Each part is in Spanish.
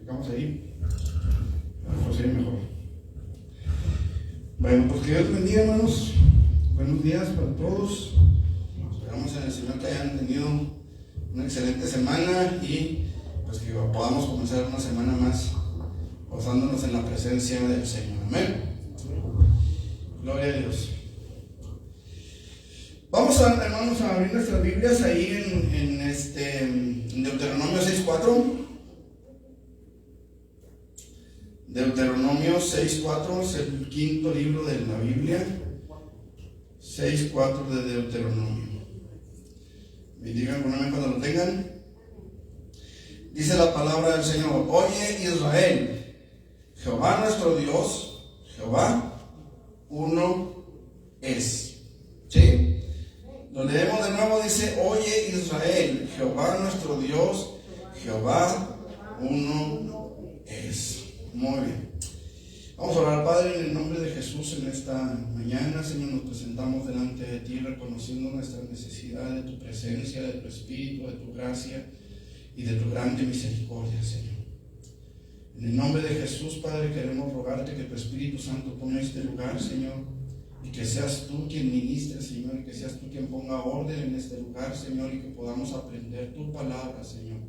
Vamos ahí. Vamos a ir mejor. Bueno, pues que Dios bendiga, hermanos. Buenos días para todos. Esperamos en el Señor que hayan tenido una excelente semana y pues que podamos comenzar una semana más gozándonos en la presencia del Señor. Amén. Gloria a Dios. Vamos hermanos, a abrir nuestras Biblias ahí en Deuteronomio 6:4. Deuteronomio 6:4 es el quinto libro de la Biblia. 6:4 de Deuteronomio. Me digan con amén cuando lo tengan. Dice la palabra del Señor: Oye Israel, Jehová nuestro Dios, Jehová uno es. ¿Sí? Lo leemos de nuevo, dice: Oye Israel, Jehová nuestro Dios, Jehová uno es. Muy bien. Vamos a orar. Padre, en el nombre de Jesús, en esta mañana, Señor, nos presentamos delante de ti, reconociendo nuestra necesidad de tu presencia, de tu Espíritu, de tu gracia y de tu grande misericordia, Señor. En el nombre de Jesús, Padre, queremos rogarte que tu Espíritu Santo tome este lugar, Señor, y que seas tú quien ministre, Señor, y que seas tú quien ponga orden en este lugar, Señor, y que podamos aprender tu palabra, Señor,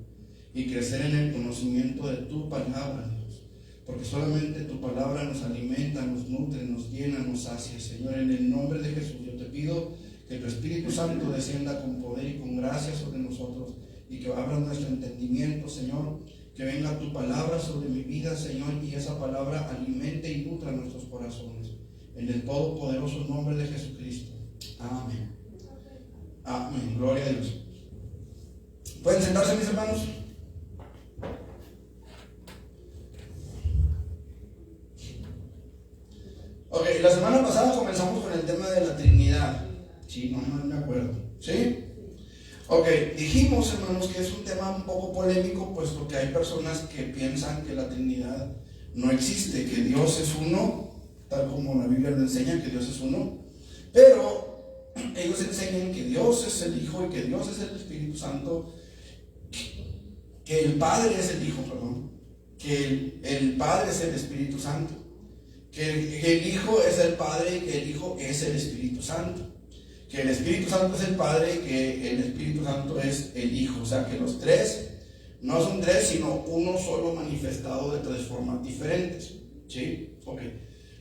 y crecer en el conocimiento de tu palabra, Dios, porque solamente tu palabra nos alimenta, nos nutre, nos llena, nos sacia, Señor. En el nombre de Jesús yo te pido que tu Espíritu Santo descienda con poder y con gracia sobre nosotros, y que abra nuestro entendimiento, Señor, que venga tu palabra sobre mi vida, Señor, y esa palabra alimente y nutra nuestros corazones. En el todopoderoso nombre de Jesucristo. Amén. Amén. Gloria a Dios. ¿Pueden sentarse, mis hermanos? Ok, la semana pasada comenzamos con el tema de la Trinidad. Sí, no me acuerdo. ¿Sí? Ok, dijimos, hermanos, que es un tema un poco polémico, puesto que hay personas que piensan que la Trinidad no existe, que Dios es uno, tal como la Biblia lo enseña, que Dios es uno, pero ellos enseñan que Dios es el Hijo y que Dios es el Espíritu Santo, que el Padre es el Hijo, perdón, que el Padre es el Espíritu Santo, que el Hijo es el Padre y que el Hijo es el Espíritu Santo, que el Espíritu Santo es el Padre y que el Espíritu Santo es el Hijo. O sea, que los tres no son tres, sino uno solo manifestado de tres formas diferentes. ¿Sí? Ok.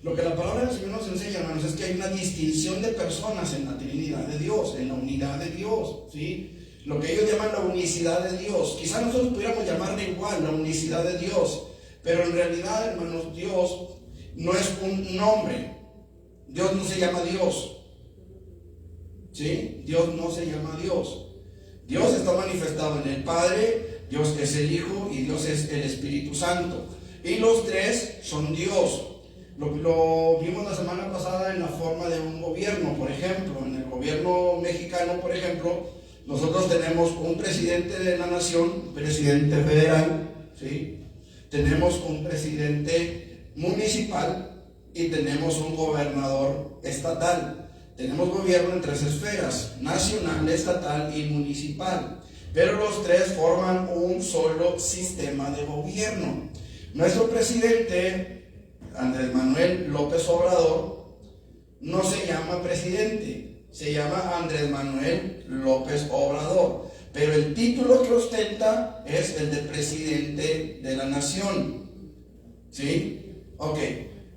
Lo que la palabra del Señor nos enseña, hermanos, es que hay una distinción de personas en la Trinidad de Dios, en la unidad de Dios. ¿Sí? Lo que ellos llaman la unicidad de Dios. Quizá nosotros pudiéramos llamarle igual, la unicidad de Dios. Pero en realidad, hermanos, Dios no es un nombre. Dios no se llama Dios. ¿Sí? Dios no se llama Dios. Dios está manifestado en el Padre, Dios es el Hijo y Dios es el Espíritu Santo. Y los tres son Dios. Lo vimos la semana pasada en la forma de un gobierno. Por ejemplo, en el gobierno mexicano, por ejemplo, nosotros tenemos un presidente de la nación, un presidente federal, ¿sí? Tenemos un presidente municipal y tenemos un gobernador estatal. Tenemos gobierno en tres esferas: nacional, estatal y municipal. Pero los tres forman un solo sistema de gobierno. Nuestro presidente, Andrés Manuel López Obrador, no se llama presidente, se llama Andrés Manuel López Obrador. Pero el título que ostenta es el de presidente de la nación. ¿Sí? Ok.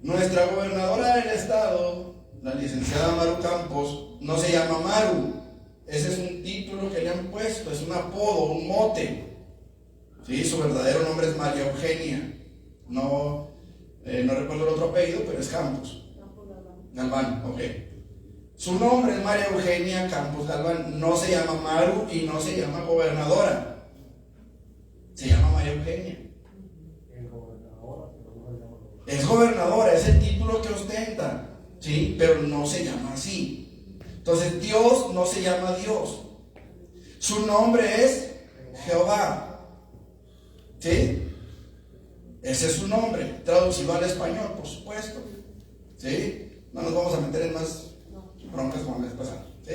Nuestra gobernadora del estado, la licenciada Maru Campos, no se llama Maru. Ese es un título que le han puesto, es un apodo, un mote. ¿Sí? Su verdadero nombre es María Eugenia. No recuerdo el otro apellido, pero es Campos. Galván, ok. Su nombre es María Eugenia Campos Galván. No se llama Maru y no se llama gobernadora. Se llama María Eugenia. Es gobernadora, es el título que ostenta. ¿Sí? Pero no se llama así. Entonces Dios no se llama Dios. Su nombre es Jehová. ¿Sí? Ese es su nombre, traducido al español, por supuesto. ¿Sí? No nos vamos a meter en más broncas como la vez pasada. ¿Sí?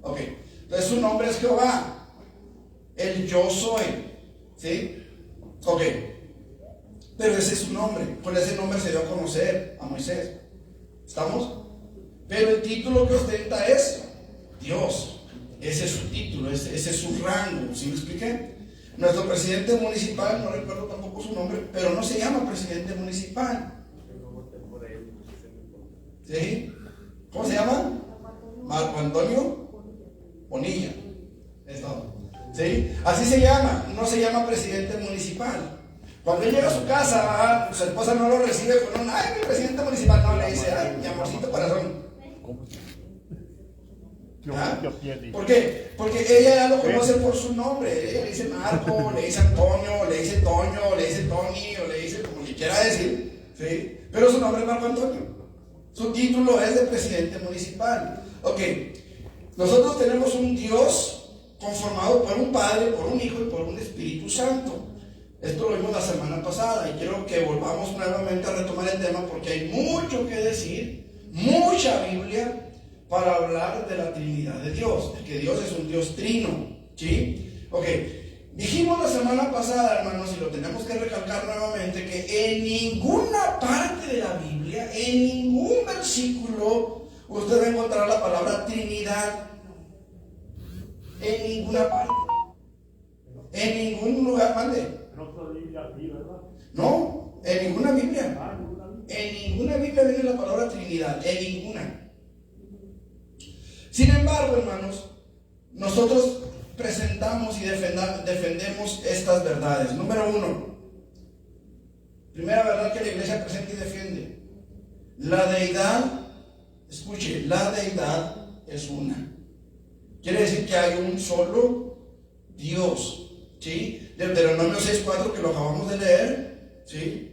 Ok. Entonces su nombre es Jehová. El yo soy. ¿Sí? Ok. nombre. Con ese nombre se dio a conocer a Moisés. ¿Estamos? Pero el título que ostenta es Dios. Ese es su título, ese es su rango. ¿Sí me expliqué? Nuestro presidente municipal, no recuerdo tampoco su nombre, pero no se llama presidente municipal. ¿Sí? ¿Cómo se llama? Marco Antonio Bonilla. Es todo. ¿Sí? Así se llama, no se llama presidente municipal. Cuando él llega a su casa, su esposa no lo recibe con un, ay, mi presidente municipal, no, le dice, ay, mi amorcito corazón. ¿Ah? ¿Por qué? Porque ella ya lo conoce por su nombre. Ella le dice Marco, le dice Antonio, le dice Toño, le dice Tony, o le dice como le quiera decir, ¿sí? Pero su nombre es Marco Antonio. Su título es de presidente municipal. Ok, nosotros tenemos un Dios conformado por un Padre, por un Hijo y por un Espíritu Santo. Esto lo vimos la semana pasada y quiero que volvamos nuevamente a retomar el tema porque hay mucho que decir, mucha Biblia para hablar de la Trinidad de Dios, de que Dios es un Dios trino, ¿sí? Ok, dijimos la semana pasada, hermanos, y lo tenemos que recalcar nuevamente, que en ninguna parte de la Biblia, en ningún versículo, usted va a encontrar la palabra Trinidad. En ninguna parte. En ningún lugar, mande. No, en ninguna Biblia. En ninguna Biblia viene la palabra Trinidad, en ninguna. Sin embargo, hermanos, nosotros presentamos y defendemos estas verdades. Número uno, primera verdad que la iglesia presenta y defiende: la deidad, escuche, la deidad es una. Quiere decir que hay un solo Dios, ¿sí? Deuteronomio 6:4, que lo acabamos de leer, ¿sí?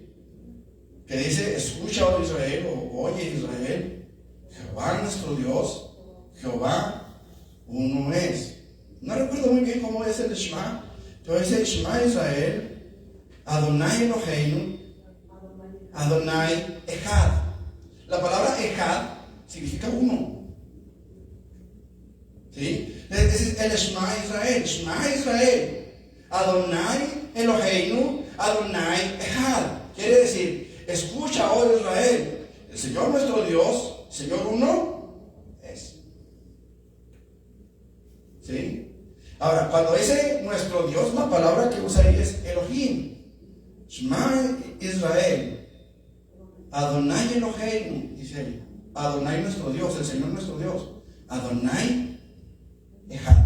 Que dice, escucha, oh Israel, o oye Israel, Jehová nuestro Dios, Jehová uno es. No recuerdo muy bien cómo es el Shema, pero es el Shema Israel, Adonai Eloheinu, Adonai Echad. La palabra Echad significa uno. ¿Sí? Ese es el Shema Israel. Shema Israel, Adonai Eloheinu, Adonai Echad. Quiere decir, escucha, oh Israel, el Señor nuestro Dios, Señor uno es. ¿Sí? Ahora, cuando dice nuestro Dios, la palabra que usa ahí es Elohim. Shema Israel, Adonai Eloheinu, dice ahí. Adonai nuestro Dios, el Señor nuestro Dios. Adonai Echad.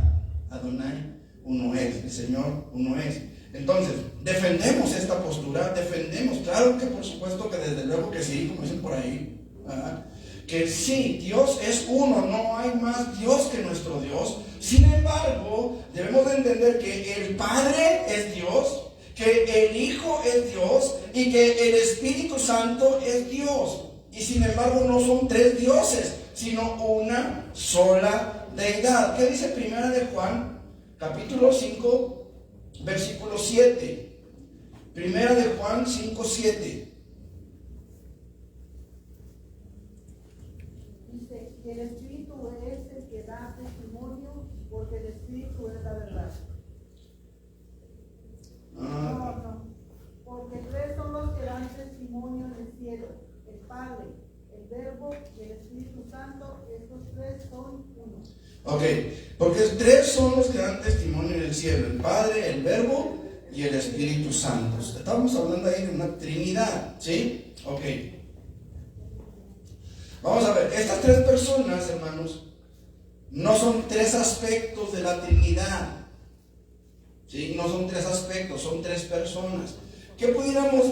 Adonai uno es, el Señor uno es. Entonces, defendemos esta postura, defendemos, claro que por supuesto que desde luego que sí, como dicen por ahí, ¿verdad? Que sí, Dios es uno, no hay más Dios que nuestro Dios. Sin embargo, debemos de entender que el Padre es Dios, que el Hijo es Dios y que el Espíritu Santo es Dios. Y sin embargo no son tres dioses, sino una sola deidad. ¿Qué dice Primera de Juan, capítulo 5, versículo 7? Primera de Juan 5, 7. Dice que el Espíritu es el que da testimonio, porque el Espíritu es la verdad. No, porque tres son los que dan testimonio en el cielo: el Padre, el Verbo y el Espíritu Santo. Estos tres son uno. Ok, porque tres son los que dan testimonio en el cielo: el Padre, el Verbo y el Espíritu Santo. Estamos hablando ahí de una Trinidad, ¿sí? Ok. Vamos a ver, estas tres personas, hermanos, no son tres aspectos de la Trinidad. ¿Sí? No son tres aspectos, son tres personas. ¿Qué pudiéramos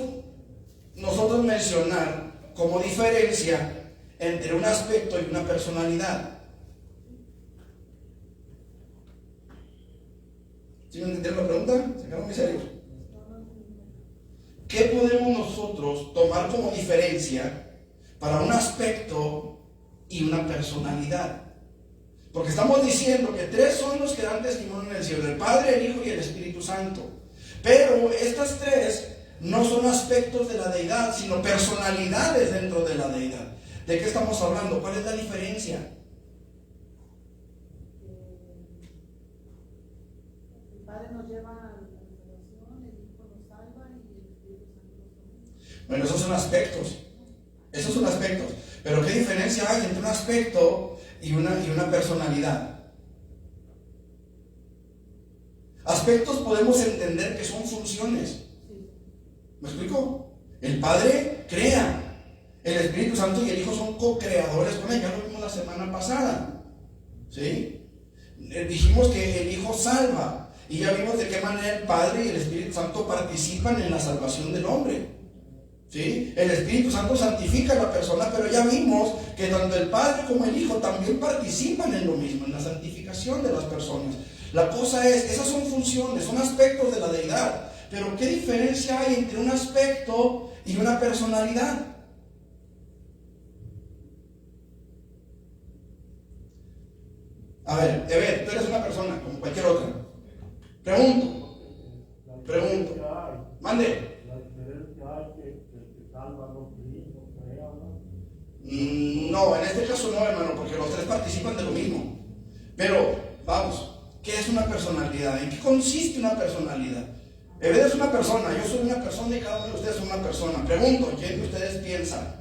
nosotros mencionar como diferencia entre un aspecto y una personalidad? ¿Sí me entendieron la pregunta? ¿Se quedaron muy serios? ¿Qué podemos nosotros tomar como diferencia para un aspecto y una personalidad? Porque estamos diciendo que tres son los que dan testimonio en el cielo: el Padre, el Hijo y el Espíritu Santo. Pero estas tres no son aspectos de la deidad, sino personalidades dentro de la deidad. ¿De qué estamos hablando? ¿Cuál es la diferencia? El Padre nos lleva a la salvación, el Hijo nos salva y el Espíritu Santo nos salva. Bueno, esos son aspectos. Esos son aspectos. Pero ¿qué diferencia hay entre un aspecto y una personalidad? Aspectos podemos entender que son funciones. ¿Me explico? El Padre crea. El Espíritu Santo y el Hijo son co-creadores con él. Ya lo vimos la semana pasada. ¿Sí? Dijimos que el Hijo salva. Y ya vimos de qué manera el Padre y el Espíritu Santo participan en la salvación del hombre. ¿Sí? El Espíritu Santo santifica a la persona, pero ya vimos que tanto el Padre como el Hijo también participan en lo mismo, en la santificación de las personas. La cosa es, esas son funciones, son aspectos de la deidad. Pero ¿qué diferencia hay entre un aspecto y una personalidad? A ver, tú eres una persona como cualquier otra. Pregunto. Mande. La diferencia hay que salva a los niños, crea, ¿no? No, en este caso no, hermano, porque los tres participan de lo mismo. Pero, vamos, ¿qué es una personalidad? ¿En qué consiste una personalidad? Ebed es una persona, yo soy una persona y cada uno de ustedes es una persona. Pregunto, ¿quién de ustedes piensa?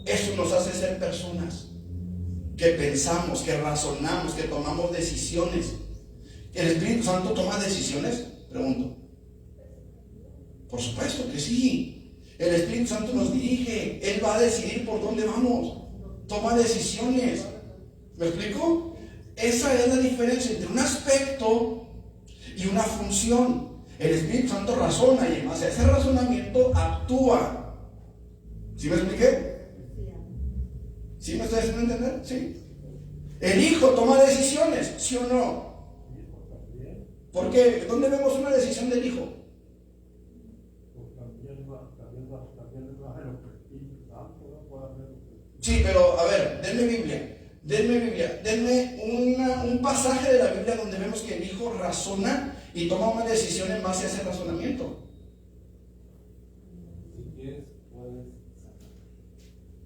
Eso nos hace ser personas. Que pensamos, que razonamos, que tomamos decisiones. ¿El Espíritu Santo toma decisiones? Pregunto. Por supuesto que sí. El Espíritu Santo nos dirige. Él va a decidir por dónde vamos. Toma decisiones. ¿Me explico? Esa es la diferencia entre un aspecto y una función. El Espíritu Santo razona y en base a ese razonamiento actúa. ¿Sí me expliqué? ¿Sí me estoy haciendo entender? Sí. El Hijo toma decisiones, ¿sí o no? ¿Por qué? ¿Dónde vemos una decisión del Hijo? Sí, pero a ver, denme Biblia. Denme un pasaje de la Biblia donde vemos que el Hijo razona y toma una decisión en base a ese razonamiento.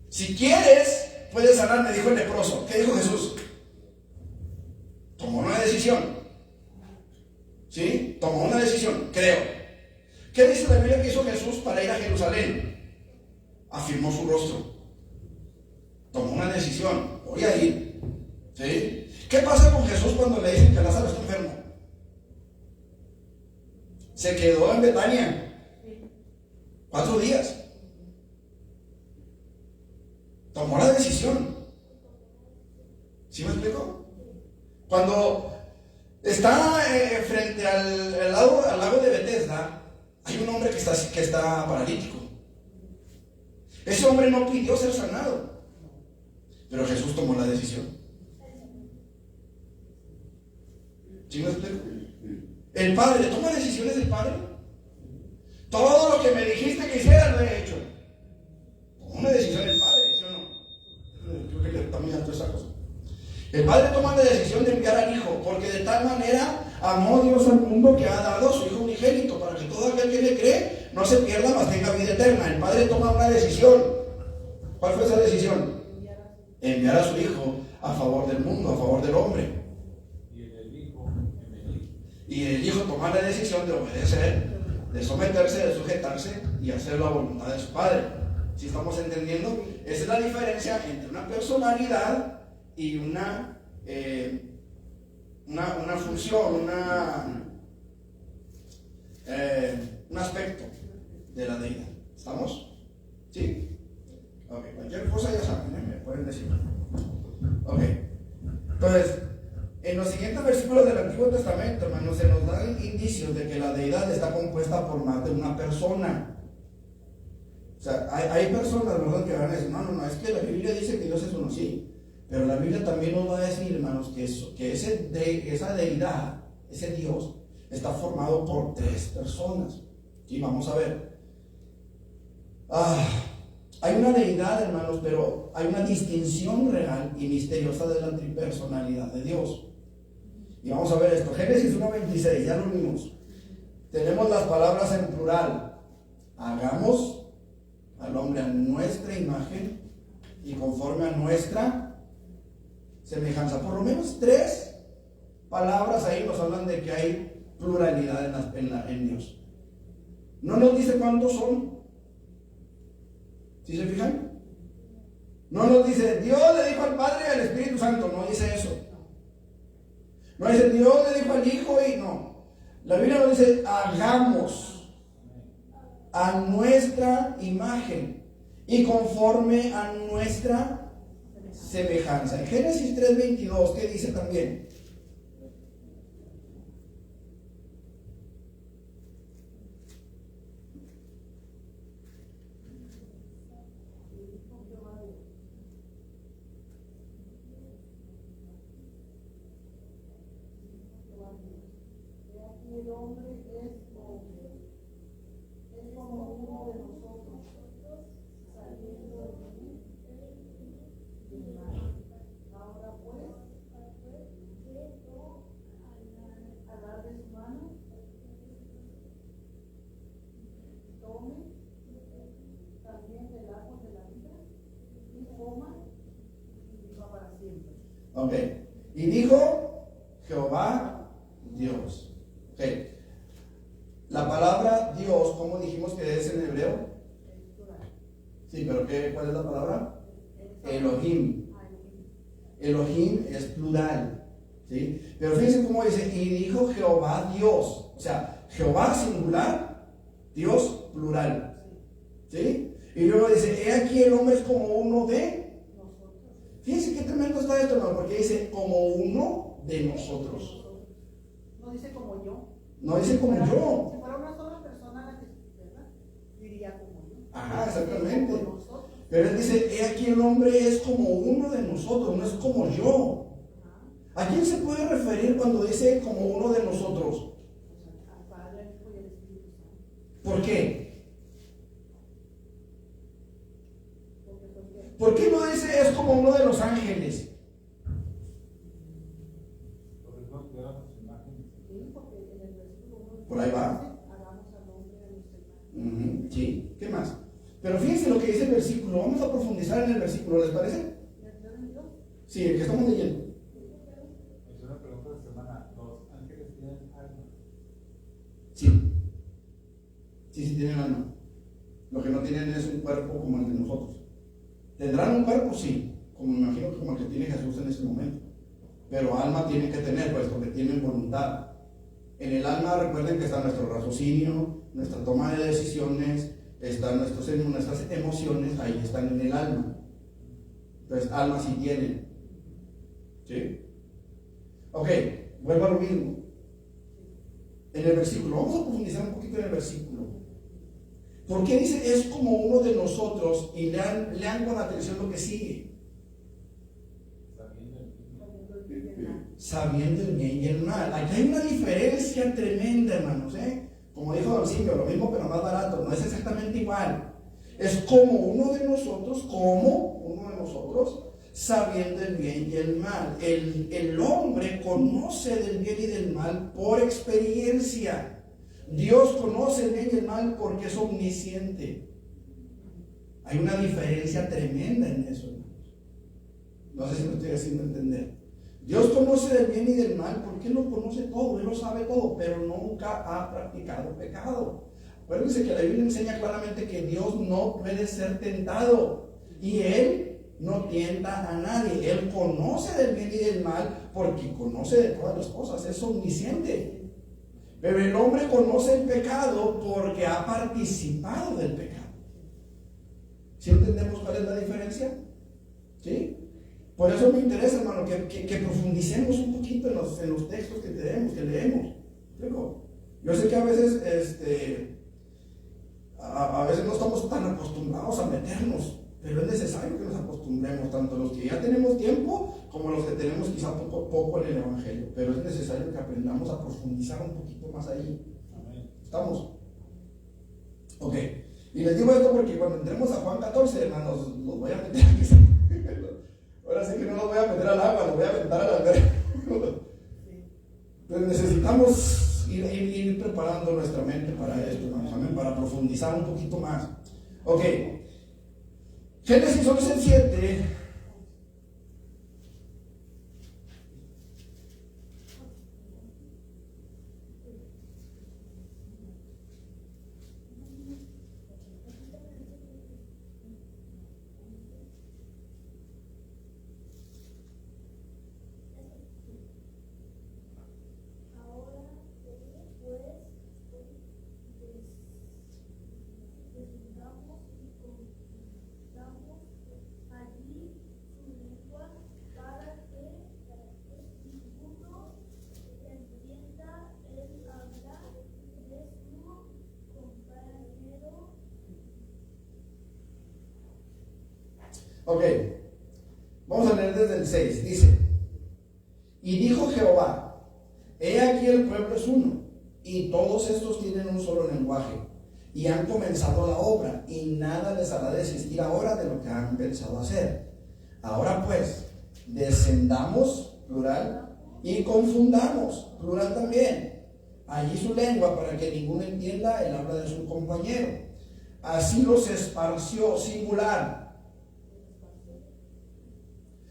Si quieres, puedes sanar, me dijo el leproso. ¿Qué dijo Jesús? Tomó una decisión. ¿Sí? Tomó una decisión, creo. ¿Qué dice la Biblia que hizo Jesús para ir a Jerusalén? Afirmó su rostro. Tomó una decisión. Voy a ir. ¿Sí? ¿Qué pasa con Jesús cuando le dicen que Lázaro está enfermo? Se quedó en Betania 4 días. Tomó la decisión. ¿Sí me explico? Cuando está frente al lago de Bethesda, hay un hombre que está paralítico. Ese hombre no pidió ser sanado, pero Jesús tomó la decisión. ¿Sí me explico? El Padre, ¿toma decisiones del Padre? Todo lo que me dijiste que hiciera lo he hecho. Tomó una decisión del Padre, ¿sí o no? Creo que también alto esa cosa. El Padre toma la decisión de enviar al Hijo, porque de tal manera amó Dios al mundo que ha dado a su Hijo unigénito, para que todo aquel que le cree no se pierda, mas tenga vida eterna. El Padre toma una decisión. ¿Cuál fue esa decisión? Enviar a su Hijo a favor del mundo, a favor del hombre. Y el Hijo toma la decisión de obedecer, de someterse, de sujetarse y hacer la voluntad de su Padre. ¿Sí estamos entendiendo? Esa es la diferencia entre una personalidad y una función, un aspecto de la deidad. ¿Estamos? ¿Sí? Ok, cualquier cosa ya saben, me pueden decir. Ok, entonces, en los siguientes versículos del Antiguo Testamento, hermanos, se nos dan indicios de que la deidad está compuesta por más de una persona. O sea, hay personas, ¿verdad?, que van a decir, no, es que la Biblia dice que Dios es uno, sí. Pero la Biblia también nos va a decir, hermanos, que esa deidad, ese Dios, está formado por 3 personas. Y vamos a ver. Hay una deidad, hermanos, pero hay una distinción real y misteriosa de la tripersonalidad de Dios. Y vamos a ver esto. Génesis 1:26, ya lo vimos. Tenemos las palabras en plural. Hagamos al hombre a nuestra imagen y conforme a nuestra semejanza. Por lo menos 3 palabras ahí nos hablan de que hay pluralidad en Dios. No nos dice cuántos son. ¿Sí se fijan? No nos dice, Dios le dijo al Padre y al Espíritu Santo. No dice eso. No dice, Dios le dijo al Hijo y no. La Biblia nos dice, hagamos a nuestra imagen y conforme a nuestra semejanza. En Génesis 3:22, ¿qué dice también? El hombre es como uno de nosotros, saliendo del mal. Ahora pues, agarre su mano, tome también del agua de la vida y coma y viva para siempre. Ok. Y dijo Jehová Dios. Ok. La palabra Dios, ¿cómo dijimos que es en hebreo? Sí, pero ¿cuál es la palabra? Elohim. Elohim es plural. ¿Sí? Pero fíjense cómo dice, y dijo Jehová Dios. O sea, Jehová singular, Dios plural. ¿Sí? Y luego dice, he aquí el hombre es como uno de nosotros. Fíjense qué tremendo está esto, hermano, porque dice como uno de nosotros. No dice como yo. No dice como yo. Si fuera una sola persona la que, ¿verdad? Diría como yo. Ajá, exactamente. Como nosotros. Pero él dice, he aquí el hombre es como uno de nosotros, no es como yo. ¿A quién se puede referir cuando dice como uno de nosotros? Al Padre, al Hijo y al Espíritu Santo. ¿Por qué? ¿Por qué no dice es como uno de los ángeles? Por ahí va. Sí, ¿qué más? Pero fíjense lo que dice el versículo. Vamos a profundizar en el versículo, ¿les parece? Sí, el que estamos leyendo. Es una pregunta de semana. ¿Los ángeles tienen alma? Sí. Sí tienen alma. Lo que no tienen es un cuerpo como el de nosotros. ¿Tendrán un cuerpo? Sí. Como me imagino que como el que tiene Jesús en este momento. Pero alma tienen que tener, pues, porque tienen voluntad. En el alma recuerden que está nuestro raciocinio, nuestra toma de decisiones, están nuestras emociones, ahí están en el alma. Entonces, alma sí tienen. ¿Sí? Ok, vuelvo a lo mismo. En el versículo, vamos a profundizar un poquito en el versículo. ¿Por qué dice es como uno de nosotros? Y lean con atención lo que sigue. Sabiendo el bien y el mal. Aquí hay una diferencia tremenda, hermanos, Como dijo Don Silvio, lo mismo pero más barato. No es exactamente igual. Es como uno de nosotros, sabiendo el bien y el mal. El hombre conoce del bien y del mal por experiencia. Dios conoce el bien y el mal porque es omnisciente. Hay una diferencia tremenda en eso, hermanos. No sé si me estoy haciendo entender. Dios conoce del bien y del mal porque Él lo conoce todo, Él lo sabe todo, pero nunca ha practicado pecado. Acuérdense que la Biblia enseña claramente que Dios no puede ser tentado y Él no tienta a nadie. Él conoce del bien y del mal porque conoce de todas las cosas, es omnisciente. Pero el hombre conoce el pecado porque ha participado del pecado. ¿Sí entendemos cuál es la diferencia? ¿Sí? Por eso me interesa, hermano, que profundicemos un poquito en los textos que leemos. ¿Digo? Yo sé que a veces, a veces no estamos tan acostumbrados a meternos, pero es necesario que nos acostumbremos, tanto los que ya tenemos tiempo como los que tenemos quizá poco en el Evangelio. Pero es necesario que aprendamos a profundizar un poquito más ahí. ¿Estamos? Ok. Y les digo esto porque cuando entremos a Juan 14, hermanos, los voy a meter aquí. Ahora sí que no los voy a meter al agua, los voy a aventar a la alberca. Pero necesitamos ir preparando nuestra mente para esto, hermanos, amén, para profundizar un poquito más. Ok. Génesis 11:7. Ok, vamos a leer desde el 6. Dice: y dijo Jehová, he aquí el pueblo es uno, y todos estos tienen un solo lenguaje, y han comenzado la obra, y nada les hará desistir ahora de lo que han pensado hacer. Ahora pues, descendamos, plural, y confundamos, plural también, allí su lengua, para que ninguno entienda el habla de su compañero. Así los esparció, singular.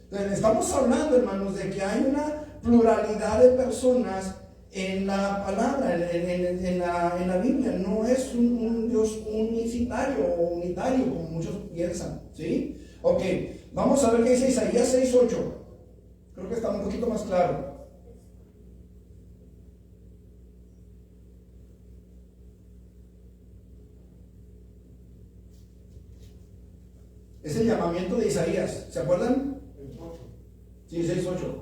Entonces, estamos hablando, hermanos, de que hay una pluralidad de personas en la palabra, en la Biblia. No es un Dios unicitario o unitario como muchos piensan, ¿sí? Ok, vamos a ver qué dice Isaías 6:8. Creo que está un poquito más claro. Es el llamamiento de Isaías, ¿se acuerdan? El 8. Sí, 6:8.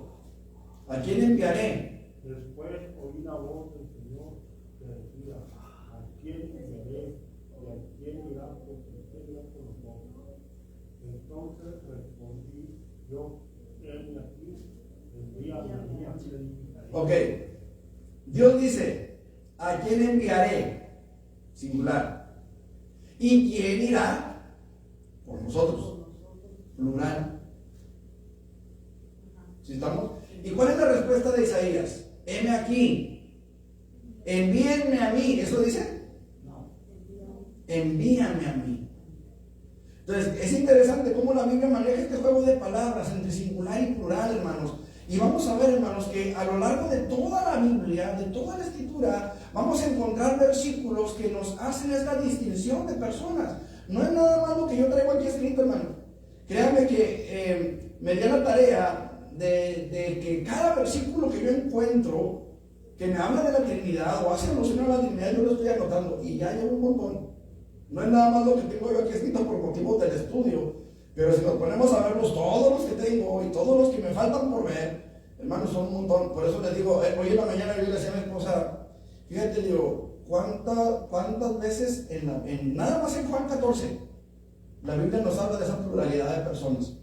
¿A quién enviaré? Después oí la voz del Señor que decía: ¿a quién enviaré? ¿Y a quién irá por los montes? Entonces respondí yo: heme aquí, envíame a mí, a mí. Ok, Dios dice: ¿a quién enviaré? Singular. ¿Y quién irá por nosotros? Plural. ¿Sí estamos? ¿Y cuál es la respuesta de Isaías? Heme aquí, envíenme a mí. ¿Eso dice? No. Envíame a mí. Entonces, es interesante cómo la Biblia maneja este juego de palabras entre singular y plural, hermanos. Y vamos a ver, hermanos, que a lo largo de toda la Biblia, de toda la Escritura, vamos a encontrar versículos que nos hacen esta distinción de personas. No es nada más lo que yo traigo aquí escrito, hermano. Créanme que me di a la tarea de que cada versículo que yo encuentro que me habla de la Trinidad o hace alusión a la Trinidad, yo lo estoy anotando y ya llevo un montón. No es nada más lo que tengo yo aquí escrito por motivos del estudio, pero si nos ponemos a verlos todos los que tengo y todos los que me faltan por ver, hermanos, son un montón. Por eso les digo, hoy en la mañana yo le decía a mi esposa, fíjate, digo, ¿cuántas veces nada más en Juan 14 la Biblia nos habla de esa pluralidad de personas?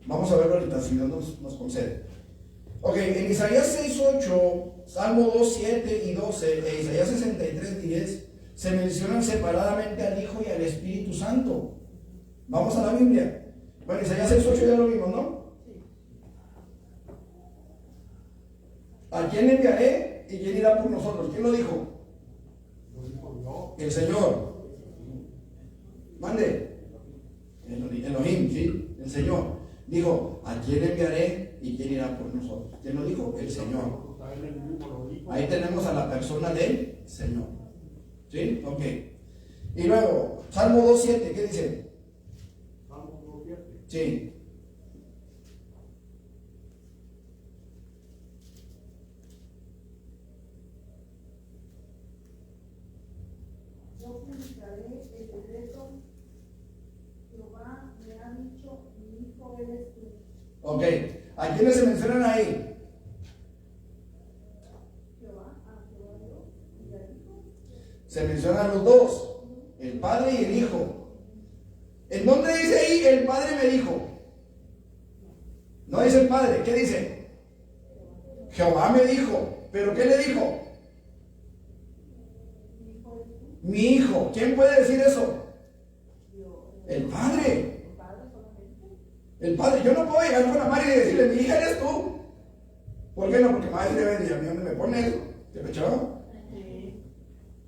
Vamos a verlo ahorita, si Dios nos concede. Ok, en Isaías 6:8, Salmo 2:7 y 12, e Isaías 63:10, se mencionan separadamente al Hijo y al Espíritu Santo. Vamos a la Biblia. Bueno, Isaías 6:8 ya lo vimos, ¿no? ¿A quién enviaré y quién irá por nosotros? ¿Quién lo dijo? Lo dijo yo. El Señor. Mande. Elohim, ¿sí? El Señor. Dijo: ¿a quién enviaré y quién irá por nosotros? ¿Quién lo dijo? El Señor. Ahí tenemos a la persona del Señor. ¿Sí? Ok. Y luego, Salmo 2:7, ¿qué dice? Salmo 2:7. Sí. Yo publicaré el decreto. Jehová me ha dicho, mi hijo eres tú. Ok. ¿A quiénes se mencionan ahí? Jehová, Jehová Dios y al Hijo. Se mencionan los dos, el Padre y el Hijo. ¿En dónde dice ahí el Padre me dijo? No dice el Padre, ¿qué dice? Jehová me dijo. ¿Pero qué le dijo? Mi hijo. ¿Quién puede decir eso? El Padre. El Padre. Yo no puedo llegar con la madre y decirle: mi hija eres tú. ¿Por qué no? Porque madre debe decir: ¿a mí dónde me pone eso? ¿Te pechó?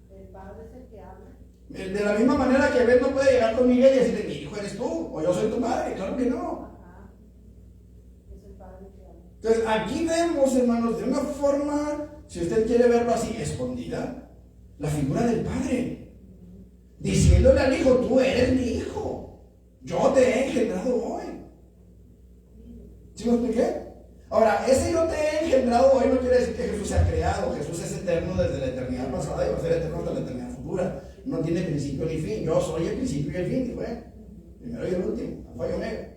El Padre es el que habla. De la misma manera que Ben no puede llegar con Miguel y decirle: mi hijo eres tú, o yo soy tu madre. Claro que no. Ajá. Es el Padre que habla. Entonces aquí vemos, hermanos, de una forma, si usted quiere verlo así, escondida, la figura del Padre, diciéndole al Hijo: tú eres mi hijo, yo te he engendrado hoy. ¿Sí me expliqué? Ahora, ese yo te he engendrado hoy no quiere decir que Jesús se ha creado. Jesús es eterno desde la eternidad pasada y va a ser eterno hasta la eternidad futura. No tiene principio ni fin. Yo soy el principio y el fin, dijo él. Primero y el último, alfa y omega.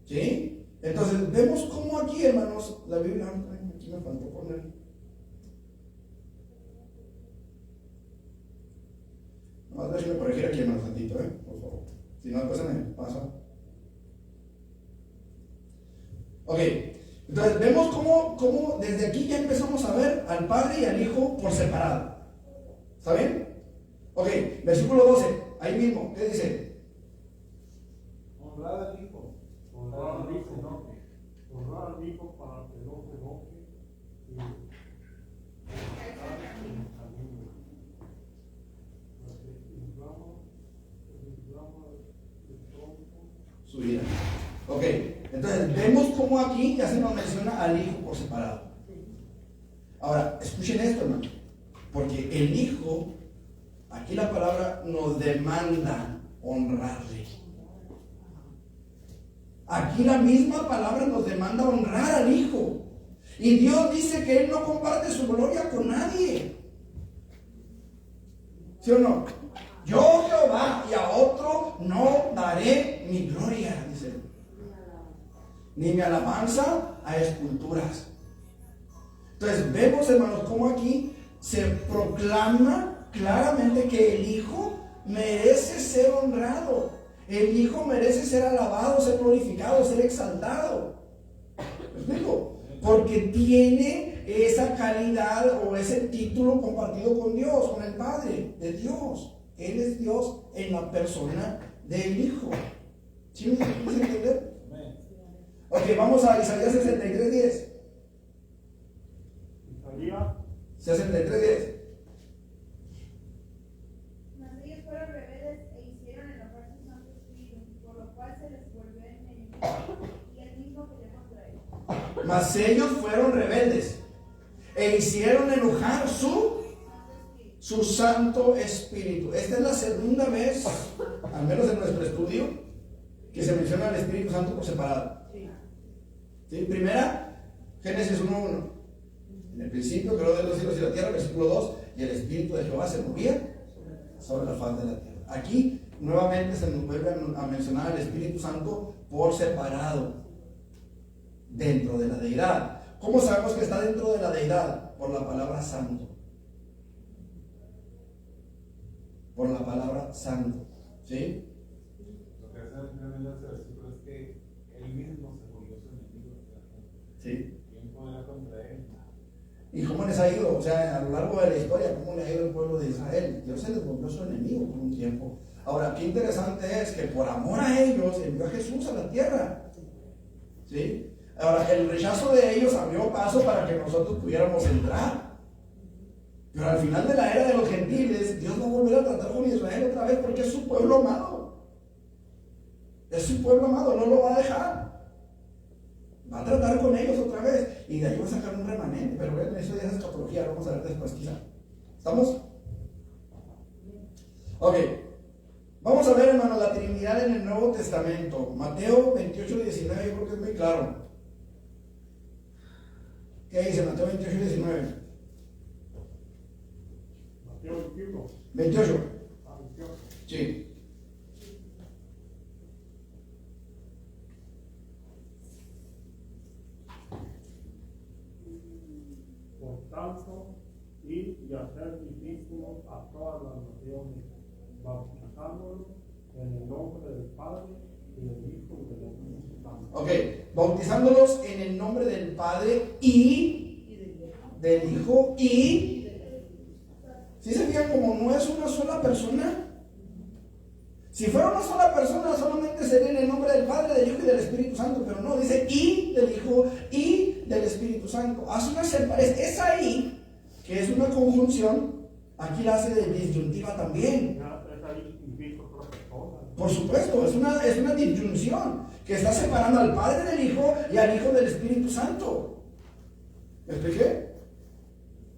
¿Sí? Entonces, vemos cómo aquí, hermanos, la Biblia, aquí me faltó poner. Nomás déjenme corregir aquí, hermanos, tantito, por favor. Si no, después se me pasa. Ok, entonces vemos cómo desde aquí ya empezamos a ver al Padre y al Hijo por separado. ¿Está bien? Ok, versículo 12, ahí mismo, ¿qué dice? Honrar al Hijo. Honrar al Hijo, ¿no? Honrar al Hijo para que no se enoje y respetar el camino. El tronco. Su vida. Ok, entonces vemos cómo aquí ya se nos menciona al Hijo por separado. Ahora, escuchen esto, hermano, porque el Hijo, aquí la palabra nos demanda honrarle. Aquí la misma palabra nos demanda honrar al Hijo. Y Dios dice que Él no comparte su gloria con nadie. ¿Sí o no? Yo, Jehová, y a otro no daré mi gloria, dice Él, ni mi alabanza a esculturas. Entonces vemos, hermanos, cómo aquí se proclama claramente que el Hijo merece ser honrado. El Hijo merece ser alabado, ser glorificado, ser exaltado. ¿Me explico? Porque tiene esa calidad o ese título compartido con Dios, con el Padre de Dios. Él es Dios en la persona del Hijo. ¿Sí me dice entender? Ok, vamos a Isaías 63:10. Isaías 63:10. Mas ellos fueron rebeldes e hicieron enojar su santo espíritu, por lo cual se les volvió enemigo, y él mismo peleó contra ellos. Mas ellos fueron rebeldes e hicieron enojar su Santo Espíritu. Esta es la segunda vez, al menos en nuestro estudio, que se menciona al Espíritu Santo por separado. ¿Sí? Primera, Génesis 1:1. En el principio creó Dios los cielos y la tierra, versículo 2, y el Espíritu de Jehová se movía sobre la faz de la tierra. Aquí nuevamente se nos vuelve a mencionar al Espíritu Santo por separado dentro de la deidad. ¿Cómo sabemos que está dentro de la deidad? Por la palabra santo. Por la palabra santo. ¿Sí? Lo que hace tremendo este versículo es que él mismo se volvió su enemigo. ¿Sí? ¿Quién podrá contra él? ¿Y cómo les ha ido? O sea, a lo largo de la historia, ¿cómo le ha ido al pueblo de Israel? Dios se les volvió su enemigo por un tiempo. Ahora, qué interesante es que por amor a ellos envió a Jesús a la tierra. ¿Sí? Ahora, el rechazo de ellos abrió paso para que nosotros pudiéramos entrar. Pero al final de la era de los gentiles, Dios va a volver a tratar con Israel otra vez porque es su pueblo amado. Es su pueblo amado, no lo va a dejar. Va a tratar con ellos otra vez y de ahí va a sacar un remanente. Pero bueno, eso ya es escatología, lo vamos a ver después quizá. ¿Estamos? Ok. Vamos a ver, hermano, la Trinidad en el Nuevo Testamento. Mateo 28:19, yo creo que es muy claro. ¿Qué dice Mateo 28:19? Mateo 21. 28. 28. Sí. Por tanto, ir y hacer discípulos a todas las naciones, bautizándolos en el nombre del Padre y del Hijo y del Espíritu Santo. Ok, bautizándolos en el nombre del Padre y del Hijo y... ¿Sí se fijan como no es una sola persona? Si fuera una sola persona solamente sería en el nombre del Padre, del Hijo y del Espíritu Santo, pero no, dice y del Hijo y del Espíritu Santo. Hace una separación, es ahí que es una conjunción, aquí la hace de disyuntiva también. Es ahí invito a otra persona. Por supuesto, es una disyunción que está separando al Padre del Hijo y al Hijo del Espíritu Santo. ¿Me expliqué?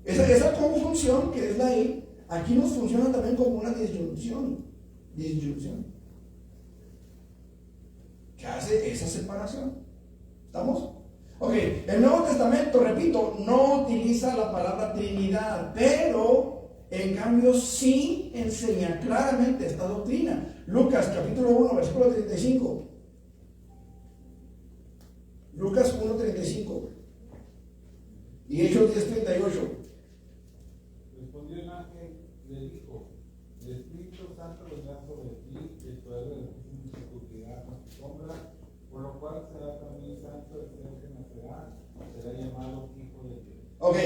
Esa conjunción que es la I, aquí nos funciona también como una disyunción. Que hace esa separación. ¿Estamos? Ok, el Nuevo Testamento, repito, no utiliza la palabra Trinidad, pero en cambio sí enseña claramente esta doctrina. Lucas capítulo 1, versículo 35. Lucas 1:35. Y Hechos 10:38. Respondió el ángel y le dijo: el Espíritu Santo vendrá sobre ti y el poder del Altísimo será también santo el ser que nacerá, será llamado Hijo de Dios. Ok,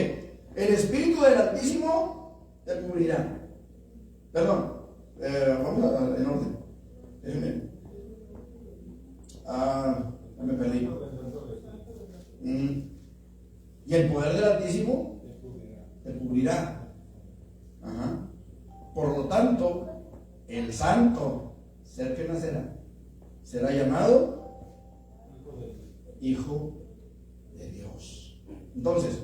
el Espíritu del Altísimo te cubrirá. Perdón, vamos en orden. Déjenme. Me perdí. Y el poder del Altísimo te cubrirá. Ajá. Por lo tanto, el santo ser que nacerá será llamado Hijo de Dios. Entonces,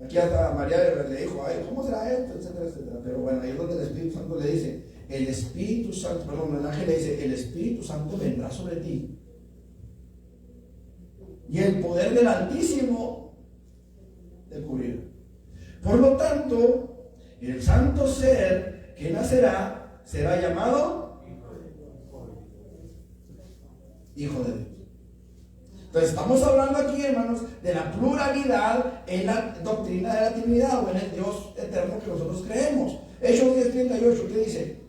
aquí hasta María le dijo, ay, ¿cómo será esto? Etcétera, etcétera. Pero bueno, ahí es donde el Espíritu Santo le dice, el Espíritu Santo, perdón, el ángel le dice, el Espíritu Santo vendrá sobre ti. Y el poder del Altísimo te cubrirá. Por lo tanto, el santo ser que nacerá será llamado Hijo de Dios. Entonces estamos hablando aquí, hermanos, de la pluralidad en la doctrina de la Trinidad o en el Dios eterno que nosotros creemos. Hechos 10:38, ¿qué dice?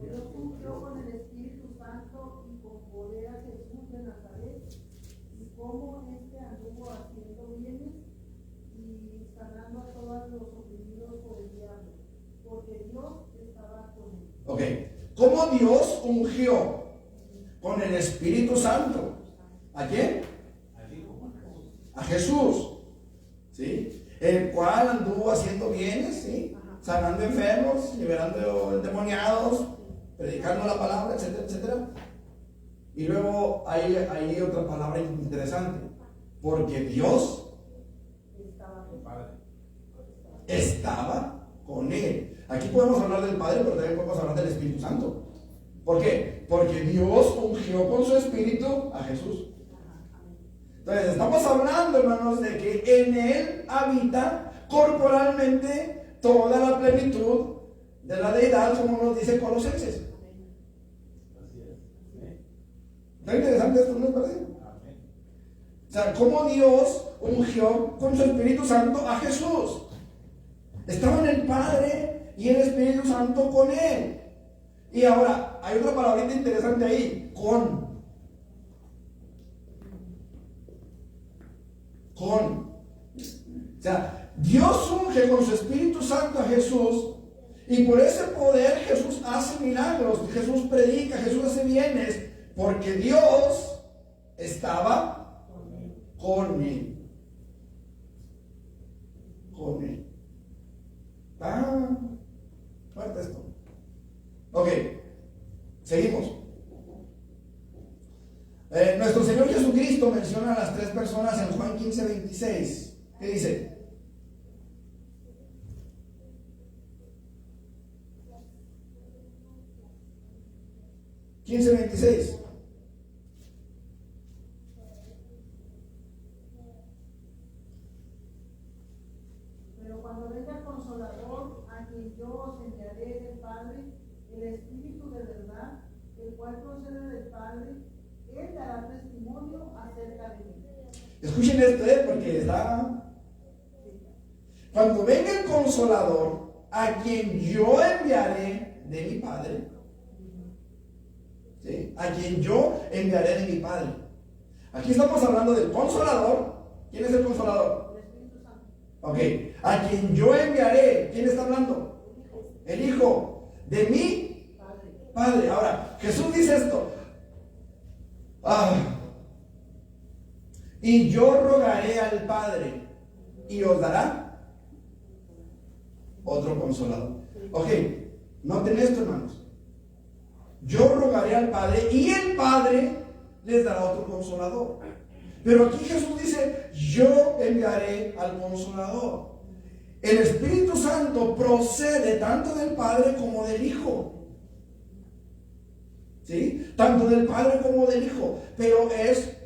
Dios cumplió con el Espíritu Santo y con poder a Jesús de Nazaret, y cómo éste anduvo haciendo bienes y sanando a todos los oprimidos por el diablo, porque Dios estaba con él. Ok, ¿cómo Dios ungió con el Espíritu Santo? ¿A quién? A Jesús, ¿sí? El cual anduvo haciendo bienes, ¿sí? Sanando enfermos, liberando endemoniados, predicando la palabra, etcétera, etcétera. Y luego hay otra palabra interesante, porque Dios estaba con él. Aquí podemos hablar del Padre, pero también podemos hablar del Espíritu Santo. ¿Por qué? Porque Dios ungió con su Espíritu a Jesús. Entonces estamos hablando, hermanos, de que en él habita corporalmente toda la plenitud de la deidad, como nos dice Colosenses. ¿Está interesante esto, no es verdad? O sea, cómo Dios ungió con su Espíritu Santo a Jesús. Estaban el Padre y el Espíritu Santo con él. Y ahora, hay otra palabrita interesante ahí, con. O sea, Dios unge con su Espíritu Santo a Jesús, y por ese poder Jesús hace milagros, Jesús predica, Jesús hace bienes, porque Dios estaba con él. Con él. Fuerte esto. Ok, seguimos. Nuestro Señor Jesucristo menciona a las tres personas en Juan 15:26. ¿Qué dice? (15:26) Pero cuando venga el Consolador, a quien yo os enviaré del Padre, el Espíritu de verdad, el cual procede del Padre, él dará testimonio acerca de mí. Escuchen esto, porque está. Cuando venga el Consolador, a quien yo enviaré de mi Padre, ¿sí? A quien yo enviaré de mi Padre. Aquí estamos hablando del Consolador. ¿Quién es el Consolador? El Espíritu Santo. Ok, a quien yo enviaré. ¿Quién está hablando? El Hijo de mi Padre. Ahora, Jesús dice esto. Y yo rogaré al Padre y os dará otro Consolador. Ok, noten esto, hermanos. Yo rogaré al Padre y el Padre les dará otro Consolador. Pero aquí Jesús dice, yo enviaré al Consolador. El Espíritu Santo procede tanto del Padre como del Hijo. ¿Sí? Tanto del Padre como del Hijo. Pero es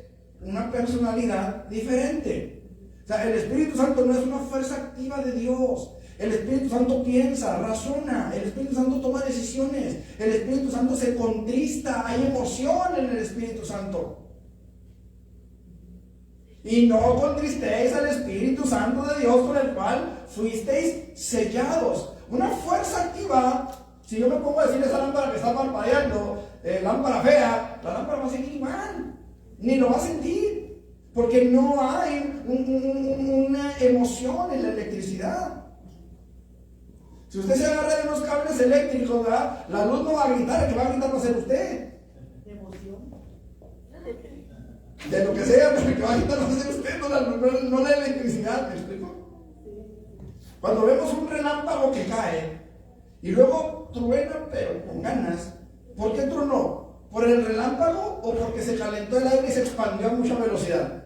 una personalidad diferente. O sea, el Espíritu Santo no es una fuerza activa de Dios. El Espíritu Santo piensa, razona. El Espíritu Santo toma decisiones. El Espíritu Santo se contrista. Hay emoción en el Espíritu Santo. Y no contristéis al Espíritu Santo de Dios, con el cual fuisteis sellados. Una fuerza activa. Si yo me pongo a decir esa lámpara que está parpadeando, lámpara fea, la lámpara va a seguir igual, ni lo va a sentir, porque no hay una emoción en la electricidad. Si usted se agarra de unos cables eléctricos, ¿verdad?, la luz no va a gritar, el que va a gritar va a ser usted. De lo que sea, pero el que va a gritar va a ser usted, no la electricidad, ¿me explico? Cuando vemos un relámpago que cae y luego truena, pero con ganas, ¿por qué tronó? ¿Por el relámpago o porque se calentó el aire y se expandió a mucha velocidad?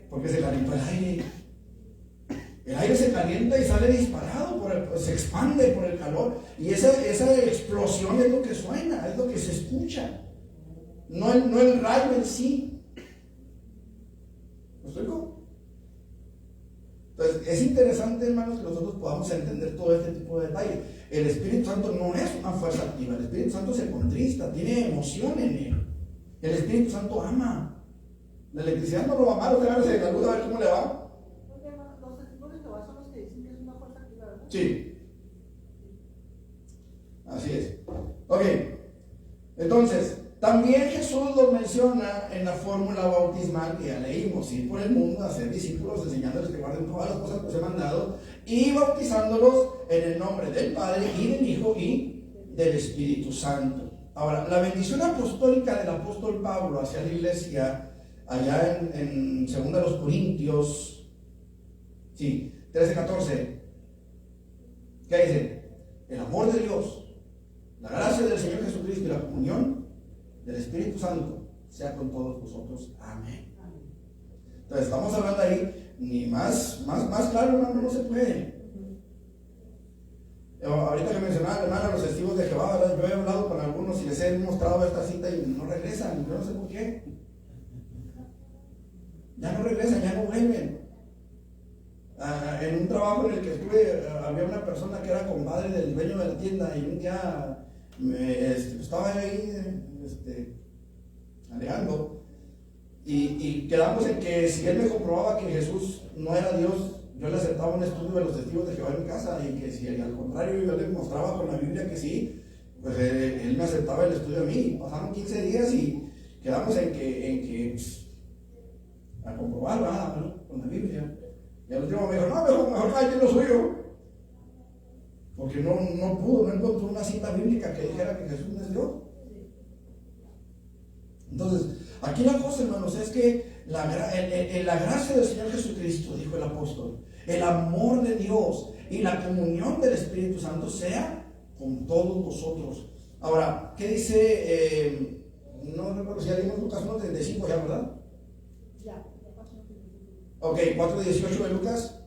Porque se calentó el aire. El aire se calienta y sale disparado, se expande por el calor. Y esa explosión es lo que suena, es lo que se escucha. No el rayo en sí. ¿Me explico? Entonces, es interesante, hermanos, que nosotros podamos entender todo este tipo de detalles. El Espíritu Santo no es una fuerza activa. El Espíritu Santo se contrista, tiene emoción en él. El Espíritu Santo ama. La electricidad no lo va a amar. Usted agárrese la luz a ver cómo le va. Los testigos de Jehová son los que dicen que es una fuerza activa, ¿verdad? Sí. Así es. Ok. Entonces, también Jesús lo menciona en la fórmula bautismal que ya leímos: ir por el mundo, hacer discípulos, enseñándoles que guarden todas las cosas que os he mandado y bautizándolos en el nombre del Padre y del Hijo y del Espíritu Santo. Ahora, la bendición apostólica del apóstol Pablo hacia la iglesia, allá en 2 Corintios 13:14, ¿qué dice? El amor de Dios, la gracia del Señor Jesucristo y la comunión del Espíritu Santo sea con todos vosotros. Amén. Entonces estamos hablando ahí, ni más claro, hermano, no se puede. Ahorita que mencionaba, hermano, los testigos de Jehová, ¿verdad?, yo he hablado con algunos y les he mostrado esta cita y no regresan. Yo no sé por qué. Ya no regresan, ya no vuelven. En un trabajo en el que estuve, había una persona que era compadre del dueño de la tienda, y un día estaba ahí alegando, y quedamos en que si él me comprobaba que Jesús no era Dios, yo le aceptaba un estudio de los testigos de Jehová en mi casa, y que si al contrario yo le mostraba con la Biblia que sí, pues él me aceptaba el estudio a mí. Pasaron 15 días y quedamos en que a comprobar, ¿no?, con la Biblia. Y al último me dijo: no, mejor cállate lo suyo. Porque no encontró una cita bíblica que dijera que Jesús no es Dios. Entonces, aquí la cosa, hermanos, es que la gracia del Señor Jesucristo, dijo el apóstol, el amor de Dios y la comunión del Espíritu Santo sea con todos vosotros. Ahora, ¿qué dice? No recuerdo si ya leímos Lucas 1:35 ya, ¿verdad? Ya. Ok, 4:18 de Lucas.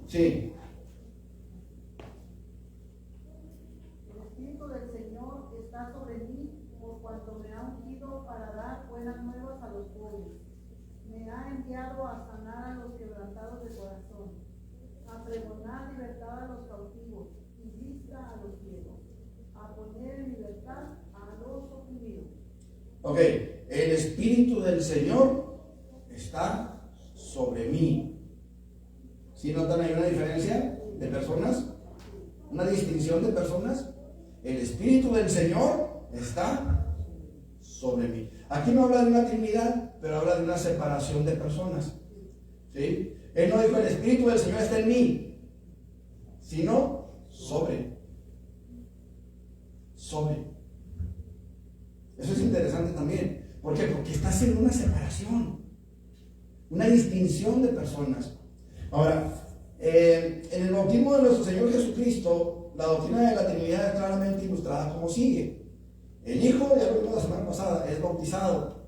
Sí. El Espíritu del Señor está sobre mí, por cuanto me ha ungido para dar buenas nuevas a los pobres. Me ha enviado a sanar a los quebrantados de corazón, a pregonar libertad a los cautivos y vista a los ciegos, a poner en libertad a los oprimidos. Ok, el Espíritu del Señor está sobre mí. ¿Sí notan ahí una diferencia de personas? ¿Una distinción de personas? El Espíritu del Señor está sobre mí. Aquí no habla de una Trinidad, pero habla de una separación de personas. ¿Sí? Él no dijo: el Espíritu del Señor está en mí, sino sobre. Eso es interesante también. ¿Por qué? Porque está haciendo una separación, una distinción de personas. Ahora, en el bautismo de nuestro Señor Jesucristo, la doctrina de la Trinidad es claramente ilustrada como sigue. El Hijo, ya lo vimos la semana pasada, es bautizado.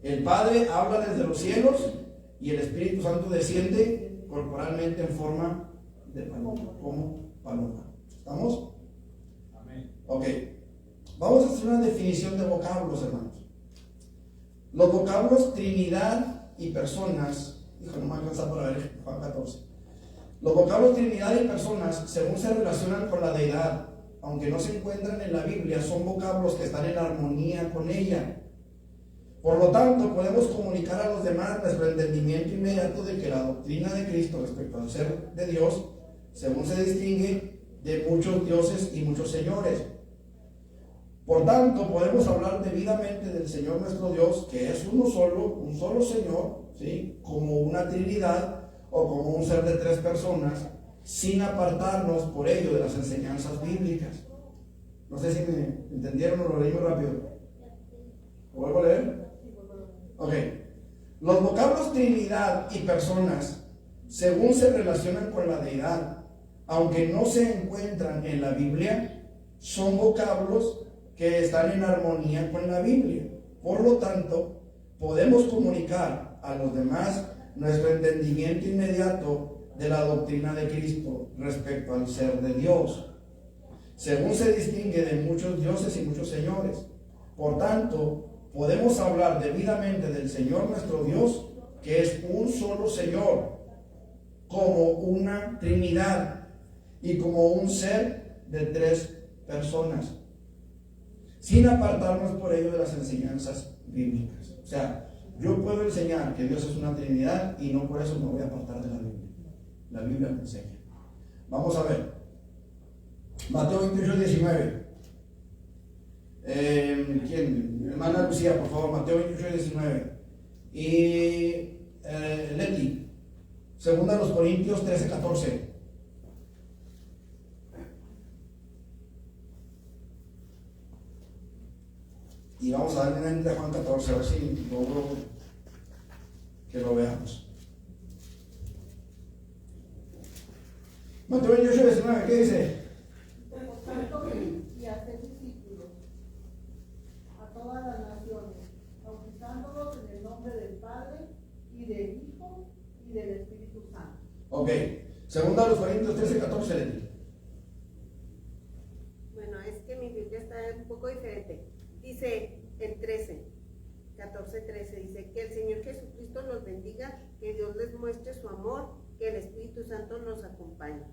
El Padre habla desde los cielos y el Espíritu Santo desciende corporalmente en forma de paloma, como paloma. ¿Estamos? Amén. Ok. Vamos a hacer una definición de vocablos, hermanos. Los vocablos Trinidad y personas, hijo, no me alcanza para ver Juan 14. Los vocablos Trinidad y personas, según se relacionan con la deidad, aunque no se encuentran en la Biblia, son vocablos que están en armonía con ella. Por lo tanto, podemos comunicar a los demás nuestro entendimiento inmediato de que la doctrina de Cristo respecto al ser de Dios, según se distingue de muchos dioses y muchos señores. Por tanto, podemos hablar debidamente del Señor nuestro Dios, que es uno solo, un solo Señor, ¿sí? Como una Trinidad o como un ser de tres personas, sin apartarnos por ello de las enseñanzas bíblicas. No sé si me entendieron o lo leí muy rápido. ¿Lo vuelvo a leer? Ok. Los vocablos Trinidad y personas, según se relacionan con la deidad, aunque no se encuentran en la Biblia, son vocablos que están en armonía con la Biblia. Por lo tanto, podemos comunicar a los demás nuestro entendimiento inmediato de la doctrina de Cristo respecto al ser de Dios, según se distingue de muchos dioses y muchos señores. Por tanto, podemos hablar debidamente del Señor nuestro Dios, que es un solo Señor, como una Trinidad y como un ser de tres personas, sin apartarnos por ello de las enseñanzas bíblicas. O sea, yo puedo enseñar que Dios es una Trinidad y no por eso me voy a apartar de la Biblia. La Biblia me enseña. Vamos a ver. Mateo 28, 19. ¿Quién? Hermana Lucía, por favor, Mateo 28, 19. Y Leti, segunda a los Corintios 13, 14. Y vamos a ver en Juan 14, a ver si logro que lo veamos. Mateo 28, 19, ¿qué dice? Por tanto, y hacer discípulos a todas las naciones, bautizándolos en el nombre del Padre, y del Hijo, y del Espíritu Santo. Ok, segunda a los Corintios 13, 14, Leti. Bueno, es que mi Biblia está un poco diferente. Dice el 14:13, dice que el Señor Jesucristo los bendiga, que Dios les muestre su amor, que el Espíritu Santo los acompañe.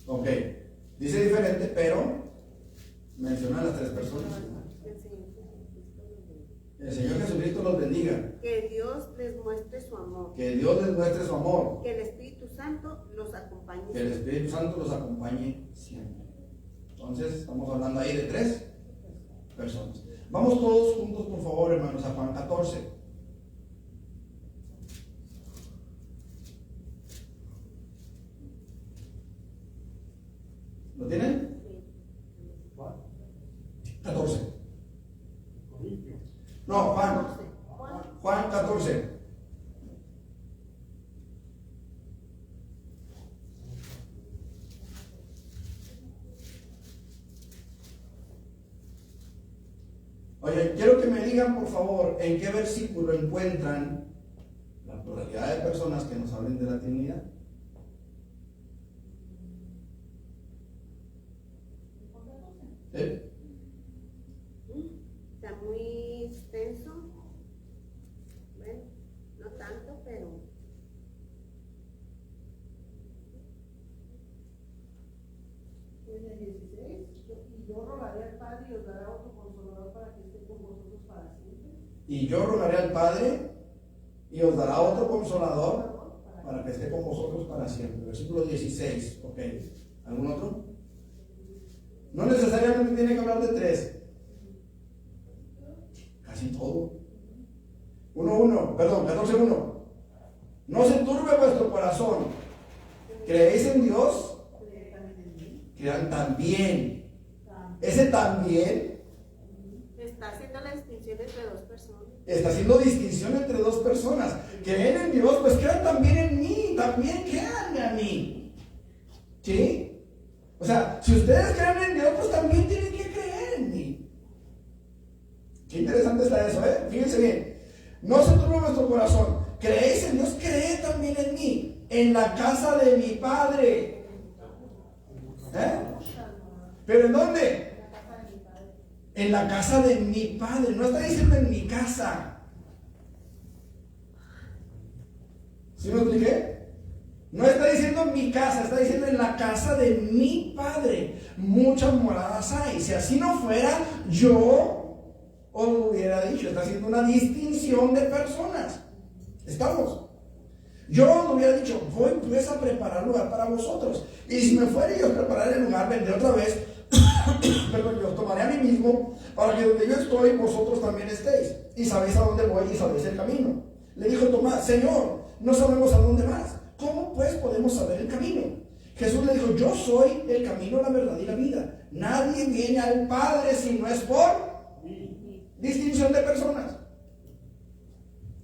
Ok, dice diferente, pero menciona a las tres personas. Que el Señor Jesucristo los bendiga. El Señor Jesucristo los bendiga. Que Dios les muestre su amor. Que Dios les muestre su amor. Que el Espíritu Santo los acompañe. Que el Espíritu Santo los acompañe siempre. Entonces, estamos hablando ahí de tres personas. Vamos todos juntos, por favor, hermanos, a Juan 14. ¿Lo tienen? 14. No, Juan 14. Oye, quiero que me digan, por favor, en qué versículo encuentran la pluralidad de personas que nos hablen de la Trinidad. ¿Sí? Está muy extenso. Bueno, no tanto, pero En el 16, y yo rogaré al Padre y os dará otro consolador para que esté con vosotros para siempre. Y yo rogaré al Padre y os dará otro consolador para que esté con vosotros para siempre. Versículo 16. Ok. ¿Algún otro? No necesariamente tiene que hablar de tres. Casi todo. 14:1. No se turbe vuestro corazón. ¿Creéis en Dios? Crean también. Ese también está haciendo la distinción entre dos personas. está haciendo distinción entre dos personas. Creen en Dios, pues crean también en mí. También créanme a mí. ¿Sí? O sea, si ustedes creen en Dios, pues también tienen que creer en mí. Qué interesante está eso, ¿eh? Fíjense bien. No se turbe vuestro corazón. ¿Creéis en Dios? Creed también en mí. En la casa de mi Padre. ¿Pero en dónde? En la casa de mi Padre. No está diciendo en mi casa. ¿Sí me expliqué? No está diciendo en mi casa, está diciendo en la casa de mi Padre. Muchas moradas hay. Si así no fuera, yo os hubiera dicho. Está haciendo una distinción de personas. ¿Estamos? Yo os hubiera dicho, voy pues a preparar lugar para vosotros. Y si me fuera yo a preparar el lugar, vendré otra vez. Perdón, yo os tomaré a mí mismo, para que donde yo estoy, vosotros también estéis. Y sabéis a dónde voy y sabéis el camino. Le dijo Tomás, Señor, no sabemos a dónde vas. ¿Cómo pues podemos saber el camino? Jesús le dijo, yo soy el camino, la verdad y la vida. Nadie viene al Padre si no es por distinción de personas.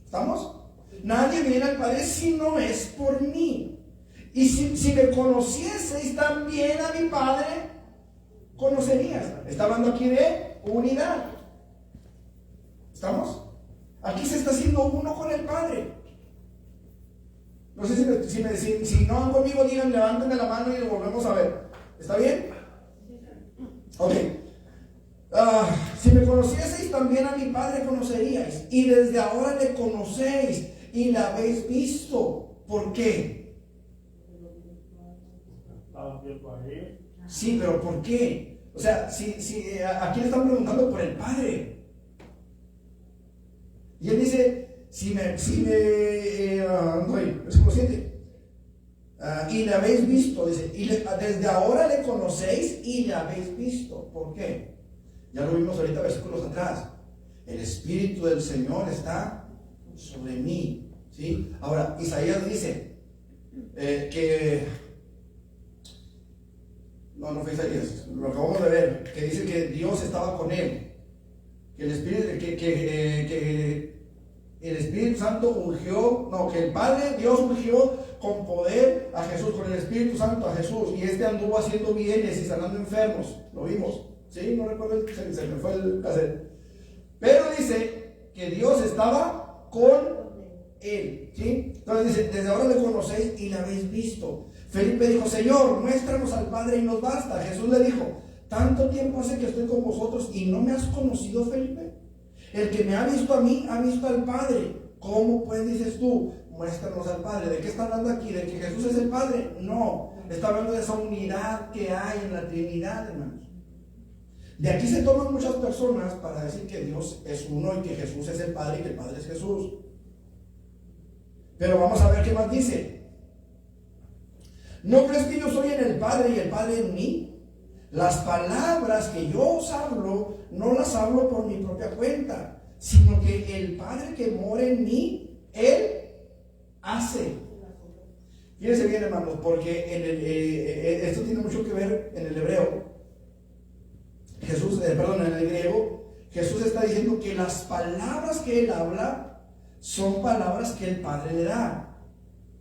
¿Estamos? Nadie viene al Padre si no es por mí. Y si me conocieseis también a mi Padre, conocerías. Está hablando aquí de unidad. ¿Estamos? Aquí se está haciendo uno con el Padre. No sé si no van conmigo, digan, levántenme la mano y lo volvemos a ver. ¿Está bien? Ok. Si me conocieseis también a mi Padre conoceríais. Y desde ahora le conocéis y le habéis visto. ¿Por qué? Sí, pero ¿por qué? O sea, aquí le están preguntando por el Padre. Y él dice, versículo 7. Y le habéis visto, dice, desde ahora le conocéis y le habéis visto. ¿Por qué? Ya lo vimos ahorita versículos atrás. El Espíritu del Señor está sobre mí. ¿Sí? Ahora, Isaías dice no fue Isaías, lo acabamos de ver, que dice que Dios estaba con él, que el Espíritu Santo ungió, que el Padre Dios ungió con poder a Jesús, con el Espíritu Santo a Jesús, y anduvo haciendo bienes y sanando enfermos. Lo vimos, ¿sí? No recuerdo, se me fue el cassette. Pero dice que Dios estaba con él, ¿sí? Entonces dice, desde ahora le conocéis y le habéis visto. Felipe dijo, Señor, muéstranos al Padre y nos basta. Jesús le dijo, tanto tiempo hace que estoy con vosotros y no me has conocido, Felipe. El que me ha visto a mí, ha visto al Padre. ¿Cómo pues dices tú, muéstranos al Padre? ¿De qué está hablando aquí? ¿De que Jesús es el Padre? No, está hablando de esa unidad que hay en la Trinidad, hermanos. De aquí se toman muchas personas para decir que Dios es uno y que Jesús es el Padre y que el Padre es Jesús. Pero vamos a ver qué más dice. ¿No crees que yo soy en el Padre y el Padre en mí? Las palabras que yo os hablo, no las hablo por mi propia cuenta, sino que el Padre que mora en mí, Él hace. Fíjense bien, hermanos, porque esto tiene mucho que ver en el hebreo. En el griego, Jesús está diciendo que las palabras que Él habla son palabras que el Padre le da.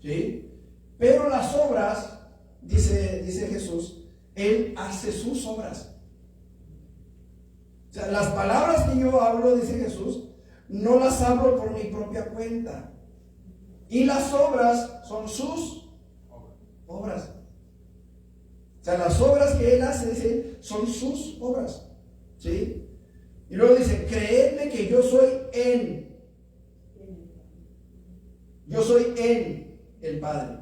¿Sí? Pero las obras, dice Jesús, Él hace sus obras. O sea, las palabras que yo hablo, dice Jesús, no las hablo por mi propia cuenta. Y las obras son sus obras. O sea, las obras que Él hace, dice, son sus obras. ¿Sí? Y luego dice, creedme que yo soy en el Padre.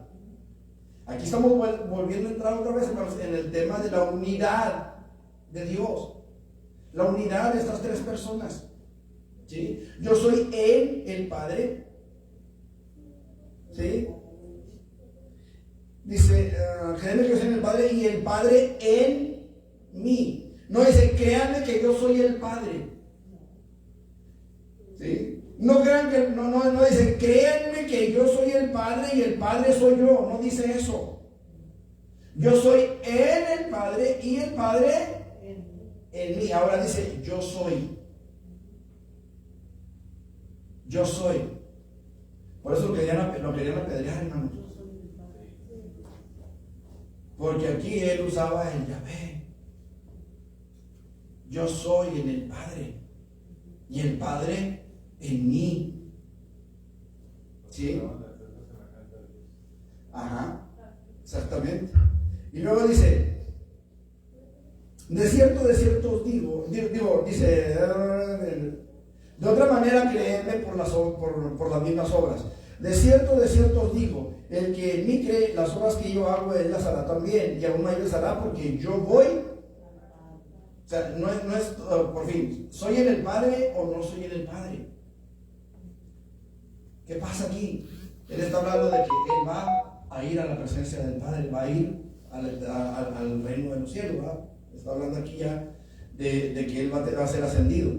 Aquí estamos volviendo a entrar otra vez, hermanos, en el tema de la unidad de Dios. La unidad de estas tres personas. ¿Sí? Yo soy en el Padre. ¿Sí? Dice, créanme que yo soy en el Padre y el Padre en mí. No dice, créanme que yo soy el Padre. ¿Sí? No crean que, no dice, créanme que yo soy el Padre y el Padre soy yo. No dice eso. Yo soy en el Padre y el Padre en mí. Ahora dice, yo soy. Yo soy. Por eso lo querían apedrear, hermanos. Porque aquí él usaba el Yahvé. Yo soy en el Padre y el Padre en mí. ¿Sí? Ajá, exactamente. Y luego dice, de cierto os digo, dice, de otra manera creedme por las mismas obras. de cierto os digo, el que en mí cree, las obras que yo hago, él las hará también, y aún mayores hará, porque yo voy. O sea, no es por fin, ¿soy en el Padre o no soy en el Padre? ¿Qué pasa aquí? Él está hablando de que él va a ir a la presencia del Padre, va a ir al reino de los cielos, ¿verdad? Está hablando aquí ya de que él va a ser ascendido.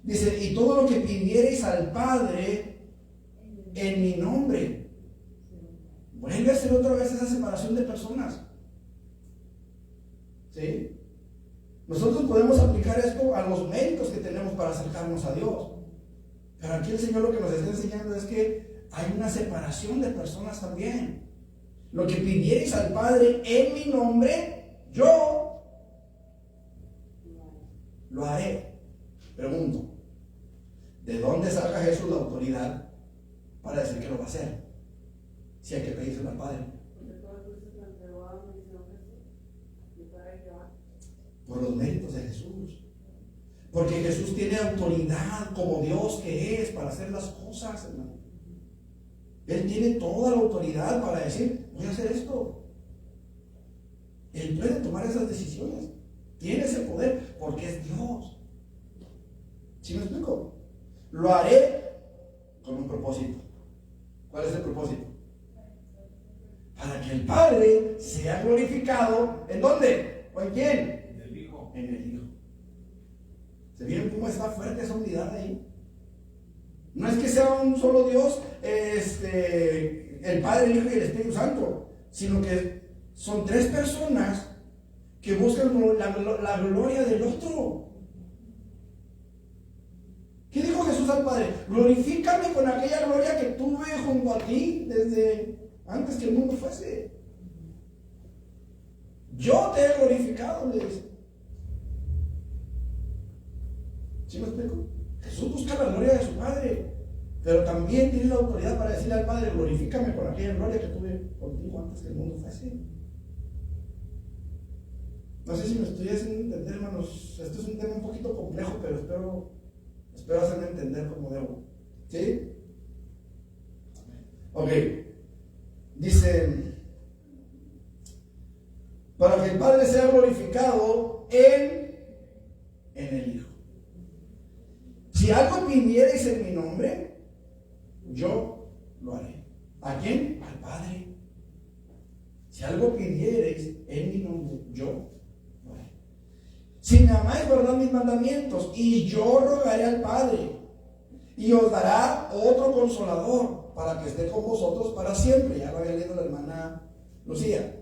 Dice, y todo lo que pidiereis al Padre en mi nombre. Vuelve a hacer otra vez esa separación de personas. ¿Sí? Nosotros podemos aplicar esto a los méritos que tenemos para acercarnos a Dios. Pero aquí el Señor lo que nos está enseñando es que hay una separación de personas también. Lo que pidiereis al Padre en mi nombre, yo lo haré. Pregunto, ¿de dónde saca Jesús la autoridad para decir que lo va a hacer? Si hay que pedírselo al Padre. Por los méritos de Jesús. Porque Jesús tiene autoridad como Dios que es para hacer las cosas, hermano. Él tiene toda la autoridad para decir, voy a hacer esto. Él puede tomar esas decisiones. Tiene ese poder porque es Dios. ¿Sí me explico? Lo haré con un propósito. ¿Cuál es el propósito? Para que el Padre sea glorificado. ¿En dónde? ¿O en quién? En el Hijo. En el Hijo. ¿Se vieron cómo está fuerte esa unidad ahí? No es que sea un solo Dios, el Padre, el Hijo y el Espíritu Santo, sino que son tres personas que buscan la gloria del otro. ¿Qué dijo Jesús al Padre? Glorifícame con aquella gloria que tuve junto a ti desde antes que el mundo fuese. Yo te he glorificado, le dice. ¿Sí me explico? Jesús busca la gloria de su Padre, pero también tiene la autoridad para decirle al Padre, glorifícame con aquella gloria que tuve contigo antes que el mundo fuese. No sé si me estoy haciendo entender, hermanos. Esto es un tema un poquito complejo, pero espero hacerme entender como debo. ¿Sí? Ok. Dice, para que el Padre sea glorificado en el Hijo. Si algo pidierais en mi nombre, yo lo haré. ¿A quién? Al Padre. Si algo pidierais en mi nombre, yo lo haré. Si me amáis, guardad mis mandamientos, y yo rogaré al Padre, y os dará otro consolador, para que esté con vosotros para siempre. Ya lo había leído la hermana Lucía.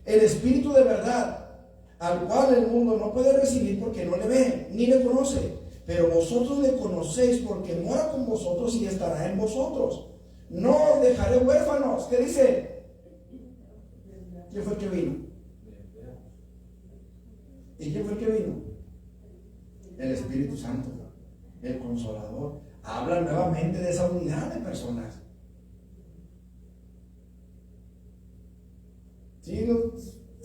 El Espíritu de verdad, al cual el mundo no puede recibir porque no le ve, ni le conoce. Pero vosotros le conocéis porque mora con vosotros y estará en vosotros. No os dejaré huérfanos. ¿Qué dice? ¿Quién fue el que vino? ¿Y quién fue el que vino? El Espíritu Santo, el Consolador. Habla nuevamente de esa unidad de personas. Sí,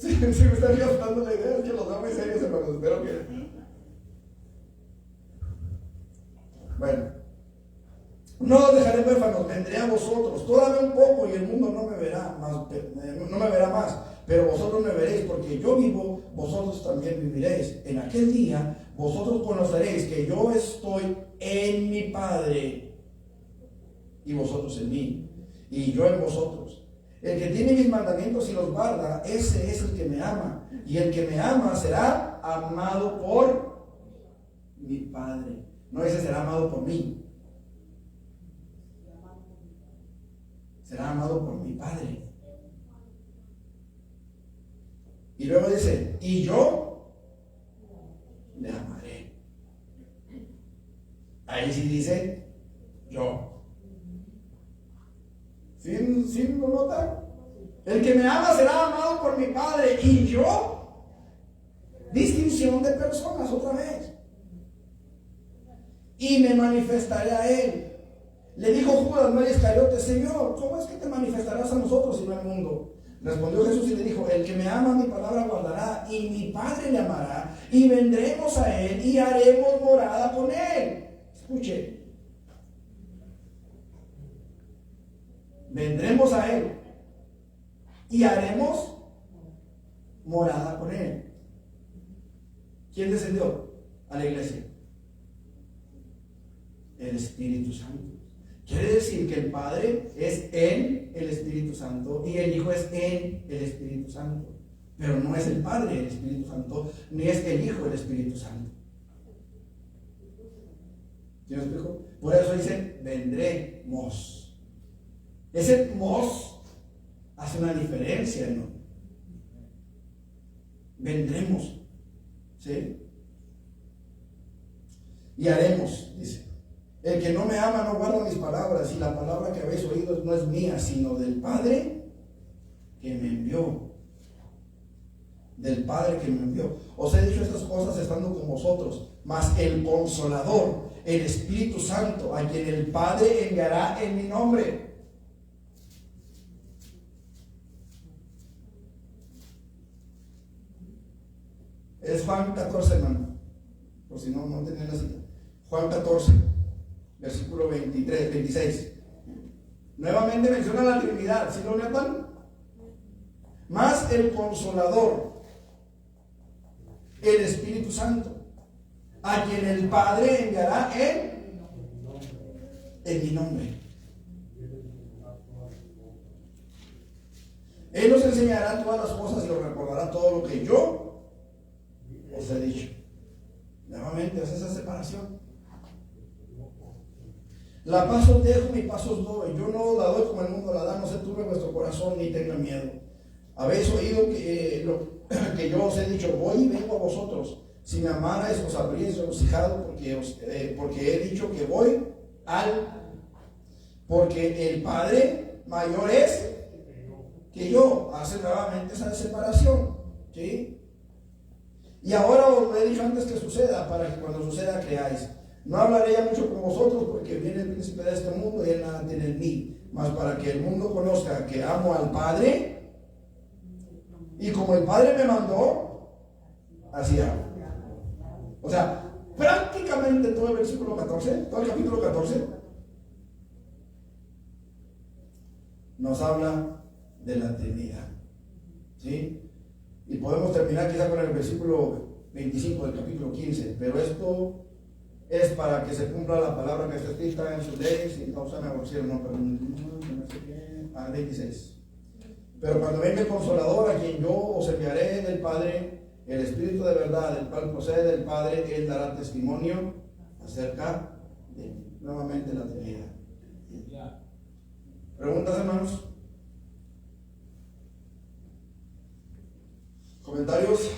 me están gastando la idea, es que los veo muy serios, hermanos. Espero que... Bueno, no os dejaré huérfanos, vendré a vosotros. Todavía un poco y el mundo no me verá más, pero vosotros me veréis, porque yo vivo, vosotros también viviréis. En aquel día vosotros conoceréis que yo estoy en mi Padre y vosotros en mí, y yo en vosotros. El que tiene mis mandamientos y los guarda, ese es el que me ama, y el que me ama será amado por mi Padre. No, ese será amado por mí. Será amado por mi Padre. Y luego dice, y yo le amaré. Ahí sí dice, yo. ¿Sí lo notan? El que me ama será amado por mi Padre. Y yo, distinción de personas otra vez. Y me manifestaré a él. Le dijo Judas, no Iscariote, Señor, ¿cómo es que te manifestarás a nosotros y no al mundo? Respondió Jesús y le dijo, el que me ama mi palabra guardará, y mi Padre le amará, y vendremos a él y haremos morada con él. Escuche. vendremos a Él y haremos morada con Él. ¿Quién descendió a la iglesia? El Espíritu Santo. Quiere decir que el Padre es en el Espíritu Santo y el Hijo es en el Espíritu Santo. Pero no es el Padre el Espíritu Santo, ni es el Hijo el Espíritu Santo. ¿Sí me explico? Por eso dice, vendremos. Ese mos hace una diferencia, ¿no? Vendremos. ¿Sí? Y haremos, dice. El que no me ama no guarda mis palabras, y la palabra que habéis oído no es mía, sino del Padre que me envió. Del Padre que me envió. Os he dicho estas cosas estando con vosotros, mas el Consolador, el Espíritu Santo, a quien el Padre enviará en mi nombre. Es Juan 14, hermano, por si no tienen la cita. Juan 14, versículo 26. Nuevamente menciona la Trinidad, ¿sí lo notan? Más el Consolador, el Espíritu Santo, a quien el Padre enviará en mi nombre. Él nos enseñará todas las cosas y os recordará todo lo que yo os he dicho. Nuevamente hace esa separación. La paz os dejo, mi paz os doy. Yo no os la doy como el mundo la da. No se turbe vuestro corazón ni tenga miedo. Habéis oído que yo os he dicho, voy y vengo a vosotros. Si me amarais, os habríais regocijado, porque he dicho que voy porque el Padre mayor es que yo. Hace nuevamente esa separación, ¿sí? Y ahora os lo he dicho antes que suceda, para que cuando suceda creáis. No hablaré ya mucho con vosotros, porque viene el príncipe de este mundo y él nada tiene en mí. Mas para que el mundo conozca que amo al Padre, y como el Padre me mandó, así hago. O sea, prácticamente todo el versículo 14, todo el capítulo 14, nos habla de la Trinidad, ¿sí? Y podemos terminar quizá con el versículo 25 del capítulo 15, pero esto es para que se cumpla la palabra que está escrita en sus leyes y no se me aborrecieron, no, perdón, 26. Pero cuando venga el Consolador, a quien yo os enviaré del Padre, el Espíritu de verdad, el cual procede del Padre, él dará testimonio acerca de mí. Nuevamente la Trinidad. ¿Preguntas, hermanos? ¿Comentarios?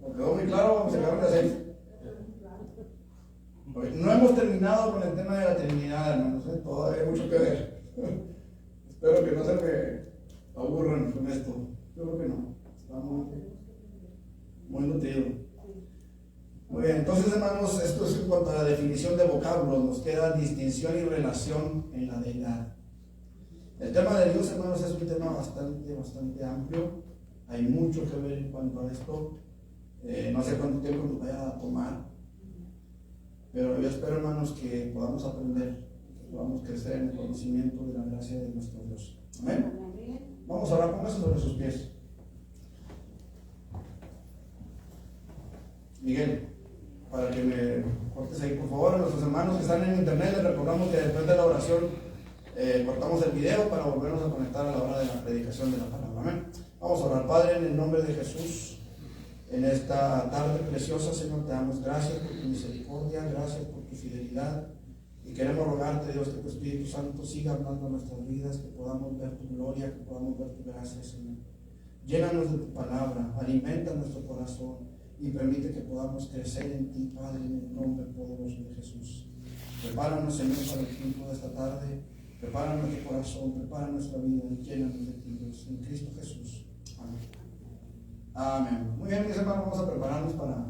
¿Me quedó muy claro? Vamos a acabar de hacer. No hemos terminado con el tema de la Trinidad, hermanos, ¿eh? Todavía hay mucho que ver. Espero que no se me aburran con esto. Yo creo que no. Está muy nutrido. Muy bien, entonces, hermanos, esto es en cuanto a la definición de vocablos. Nos queda distinción y relación en la deidad. El tema de Dios, hermanos, es un tema bastante amplio. Hay mucho que ver en cuanto a esto. No sé cuánto tiempo nos vaya a tomar, pero yo espero, hermanos, que podamos aprender, que podamos crecer en el conocimiento de la gracia de nuestro Dios. Amén. Vamos a orar, póngase sobre sus pies. Miguel, para que me cortes ahí, por favor. A nuestros hermanos que están en internet, les recordamos que después de la oración cortamos el video para volvernos a conectar a la hora de la predicación de la palabra. Amén. Vamos a orar. Padre, en el nombre de Jesús, en esta tarde preciosa, Señor, te damos gracias por tu misericordia, gracias por tu fidelidad, y queremos rogarte, Dios, que tu Espíritu Santo siga hablando a nuestras vidas, que podamos ver tu gloria, que podamos ver tu gracia, Señor. Llénanos de tu palabra, alimenta nuestro corazón y permite que podamos crecer en ti, Padre, en el nombre poderoso de Jesús. Prepáranos, Señor, para el tiempo de esta tarde. Prepara nuestro corazón, prepara nuestra vida y llénanos de ti, Dios, en Cristo Jesús. Amén. Amén. Muy bien, mis hermanos, vamos a prepararnos para